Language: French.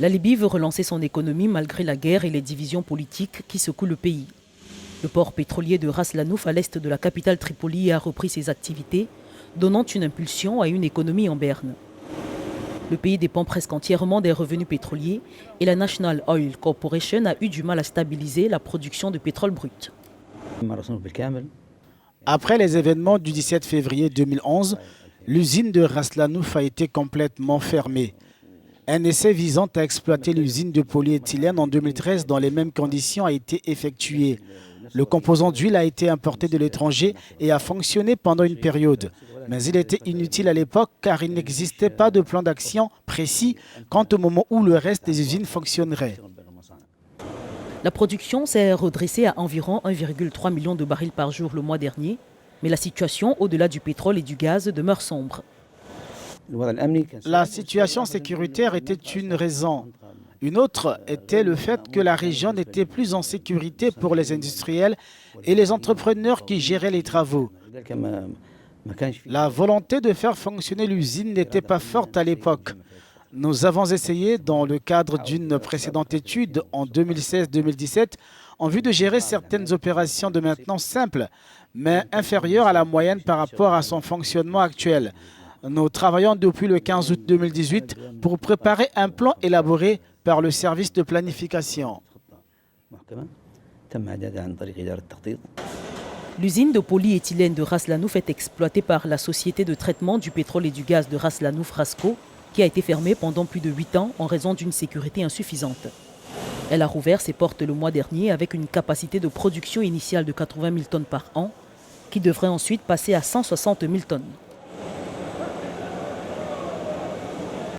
La Libye veut relancer son économie malgré la guerre et les divisions politiques qui secouent le pays. Le port pétrolier de Ras Lanouf à l'est de la capitale Tripoli a repris ses activités, donnant une impulsion à une économie en berne. Le pays dépend presque entièrement des revenus pétroliers et la National Oil Corporation a eu du mal à stabiliser la production de pétrole brut. Après les événements du 17 février 2011, l'usine de Ras Lanouf a été complètement fermée. Un essai visant à exploiter l'usine de polyéthylène en 2013 dans les mêmes conditions a été effectué. Le composant d'huile a été importé de l'étranger et a fonctionné pendant une période. Mais il était inutile à l'époque car il n'existait pas de plan d'action précis quant au moment où le reste des usines fonctionnerait. La production s'est redressée à environ 1,3 million de barils par jour le mois dernier, mais la situation au-delà du pétrole et du gaz demeure sombre. La situation sécuritaire était une raison. Une autre était le fait que la région n'était plus en sécurité pour les industriels et les entrepreneurs qui géraient les travaux. La volonté de faire fonctionner l'usine n'était pas forte à l'époque. Nous avons essayé, dans le cadre d'une précédente étude en 2016-2017, en vue de gérer certaines opérations de maintenance simples, mais inférieures à la moyenne par rapport à son fonctionnement actuel. Nous travaillons depuis le 15 août 2018 pour préparer un plan élaboré par le service de planification. L'usine de polyéthylène de Ras Lanouf est exploitée par la société de traitement du pétrole et du gaz de Ras Lanouf Rasco, qui a été fermée pendant plus de 8 ans en raison d'une sécurité insuffisante. Elle a rouvert ses portes le mois dernier avec une capacité de production initiale de 80 000 tonnes par an, qui devrait ensuite passer à 160 000 tonnes.